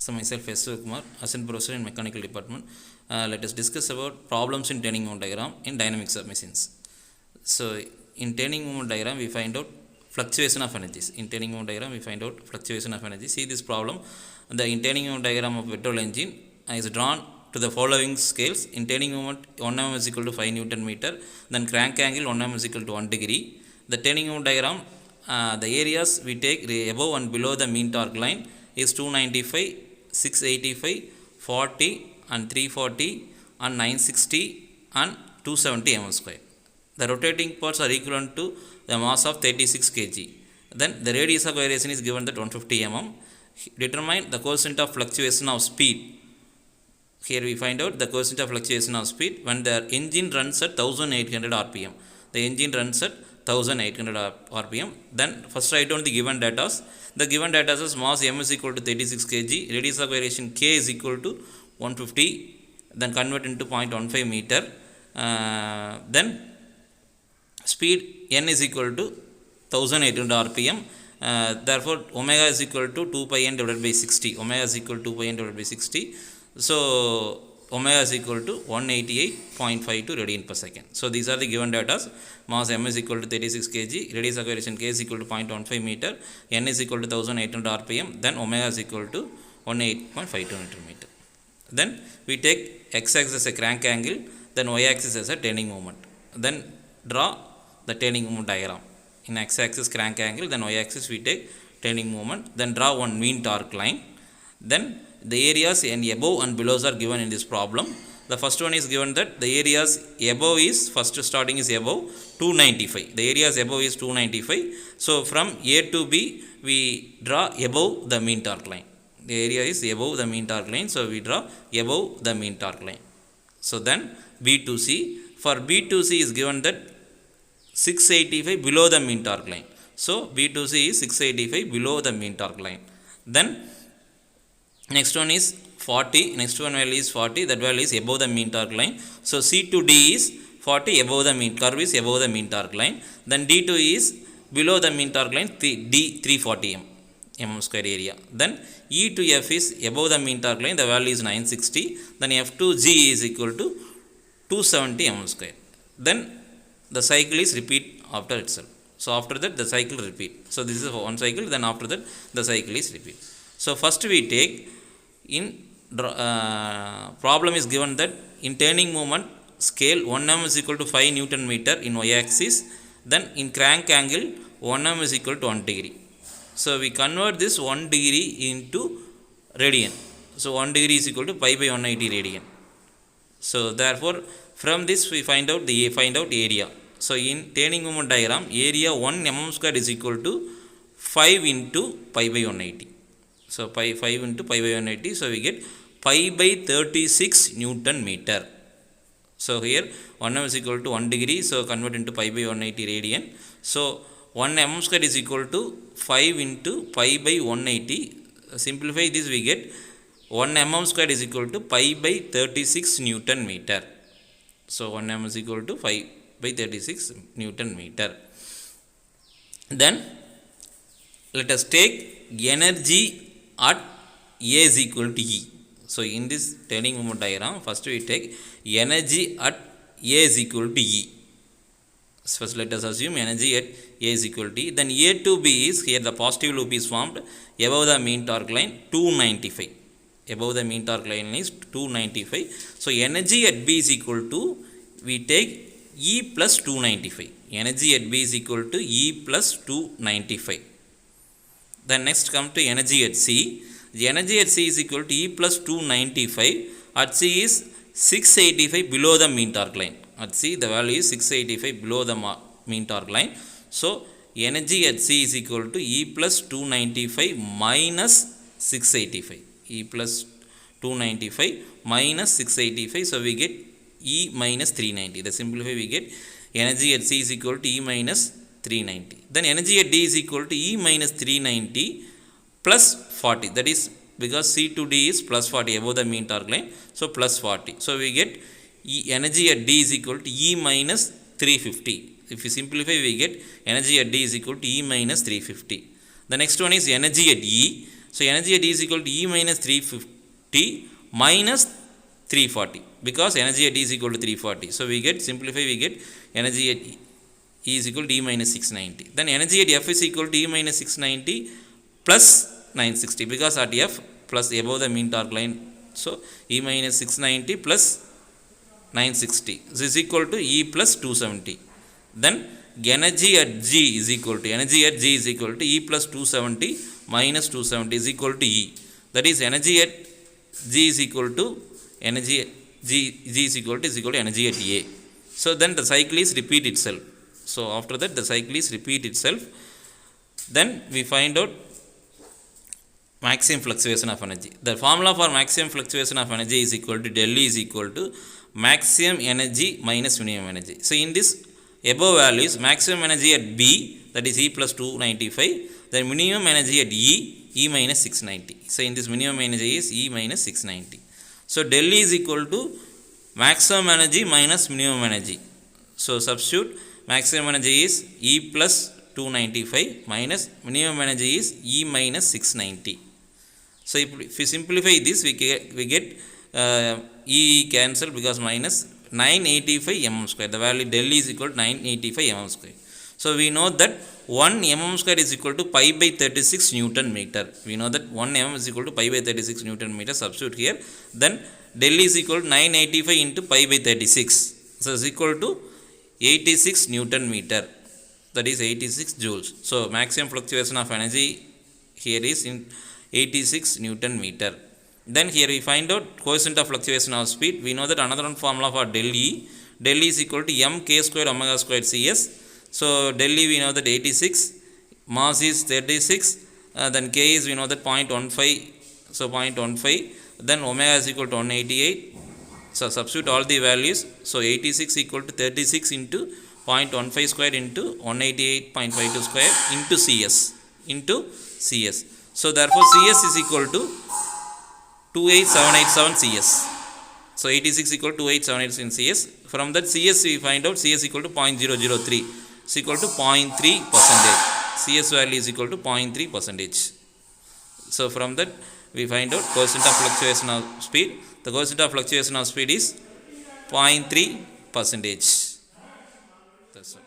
So myself S. Kumar, Assistant Professor in Mechanical Department. Let us discuss about problems in turning movement diagram in dynamics of machines. So in turning movement diagram we find out fluctuation of energies. In turning movement diagram we find out fluctuation of energy. See this problem. The in turning movement diagram of petrol engine is drawn to the following scales. In turning movement 1 mm is equal to 5 Newton meter. Then crank angle 1 mm is equal to 1 degree. The turning movement diagram, the areas we take above and below the mean torque line is 295, 685, 40 and 340 and 960 and 270 mm square. The rotating parts are equivalent to the mass of 36 kg. Then the radius of variation is given that 150 mm. Determine the coefficient of fluctuation of speed. Here we find out the coefficient of fluctuation of speed when the engine runs at 1800 rpm. The engine runs at 1800 rpm. Then first write down the given data. The given data is mass m is equal to 36 kg, radius of variation k is equal to 150, then convert into 0.15 meter. Then speed n is equal to 1800 rpm. Therefore omega is equal to 2 pi n divided by 60. Omega is equal to 2 pi n divided by 60. So omega is equal to 188.52 radian per second. So these are the given data. Mass m is equal to 36 kg, radius of variation k is equal to 0.15 meter, n is equal to 1800 rpm, then omega is equal to 18.52 Newton meter. Then we take x axis as a crank angle, then y axis as a turning moment. Then draw the turning moment diagram. In x axis crank angle, then y axis we take turning moment, then draw one mean torque line. Then the areas and above and below are given in this problem. The first one is given that the areas above is, first starting is above 295. The areas above is 295. So from A to B we draw above the mean torque line. The area is above the mean torque line. So we draw above the mean torque line. So then B to C. For B to C is given that 685 below the mean torque line. So B to C is 685 below the mean torque line. Then next one is 40, next one value is 40, that value is above the mean torque line. So C to D is 40 above the mean, curve is above the mean torque line. Then D to E is below the mean torque line, D 340 mm square area. Then E to F is above the mean torque line, the value is 960. Then F to G is equal to 270 mm square. Then the cycle is repeat after itself. So after that the cycle repeat. So this is one cycle, then after that the cycle is repeat. So first we take in problem is given that in turning moment scale 1 mm is equal to 5 Newton meter in y axis, then in crank angle 1 mm is equal to 1 degree. So we convert this 1 degree into radian. So 1 degree is equal to pi by 180 radian. So therefore from this we find out area. So in turning moment diagram area 1 mm square is equal to 5 into pi by 180. So 5 into pi by 180, so we get pi by 36 Newton meter. So here 1 mm is equal to 1 degree, so convert into pi by 180 radian. So 1 mm square is equal to 5 into pi by 180. Simplify this, we get 1 mm square is equal to pi by 36 Newton meter. So 1 mm is equal to 5 by 36 Newton meter. Then let us take energy at A is equal to E. So in this turning moment diagram, first we take energy at A is equal to E. So first let us assume energy at A is equal to E. Then A to B is, here the positive loop is formed above the mean torque line 295. Above the mean torque line is 295. So energy at B is equal to, we take E plus 295. Energy at B is equal to E plus 295. Then next come to energy at C. The energy at C is equal to E plus 295. At C is 685 below the mean torque line. At C the value is 685 below the mean torque line. So energy at C is equal to E plus 295 minus 685. E plus 295 minus 685. So we get E minus 390. The simplify we get energy at C is equal to E minus 390. Then energy at D is equal to E minus 390 plus 40. That is because C to D is plus 40 above the mean torque line. So plus 40. So we get energy at D is equal to E minus 350. If we simplify, we get energy at D is equal to E minus 350. The next one is energy at E. So energy at E is equal to E minus 350 minus 340 because energy at E is equal to 340. So we get energy at E is equal to E minus 690. Then energy at F is equal to E minus 690 plus 960 because at F plus above the mean torque line. So E minus 690 plus 960. This is equal to E plus 270. Then energy at G is equal to E plus 270 minus 270 is equal to E. That is energy at G is equal to energy at G is equal to energy at A. So then the cycle is repeat itself. So after that the cycle is repeat itself. Then we find out maximum fluctuation of energy. The formula for maximum fluctuation of energy is equal to del E is equal to maximum energy minus minimum energy. So in this above values, maximum energy at B, that is E plus 295, then minimum energy at E minus 690. So in this minimum energy is E minus 690. So del E is equal to maximum energy minus minimum energy. So substitute maximum energy is E plus 295 minus minimum energy is E minus 690. So if we simplify this, we get E cancel because minus 985 mm square. The value del E is equal to 985 mm square. So we know that 1 mm square is equal to pi by 36 Newton meter. We know that 1 mm is equal to pi by 36 Newton meter. Substitute here. Then del E is equal to 985 into pi by 36. So is equal to 86 Newton meter. That is 86 joules. So maximum fluctuation of energy here is in 86 Newton meter. Then here we find out coefficient of fluctuation of speed. We know that another one formula for del E is equal to m k square omega square cs. So del E we know that 86, mass is 36, then k is we know that 0.15, so 0.15, then omega is equal to 188. So substitute all the values. So 86 equal to 36 into 0.15 square into 188.52 square into cs. So therefore cs is equal to 28787 cs. So 86 equal to 28787 in cs. From that cs we find out cs equal to 0.003. It's equal to 0.3%. cs value is equal to 0.3%. So from that we find out coefficient of fluctuation of speed. The coefficient of fluctuation of speed is 0.3%. That's all.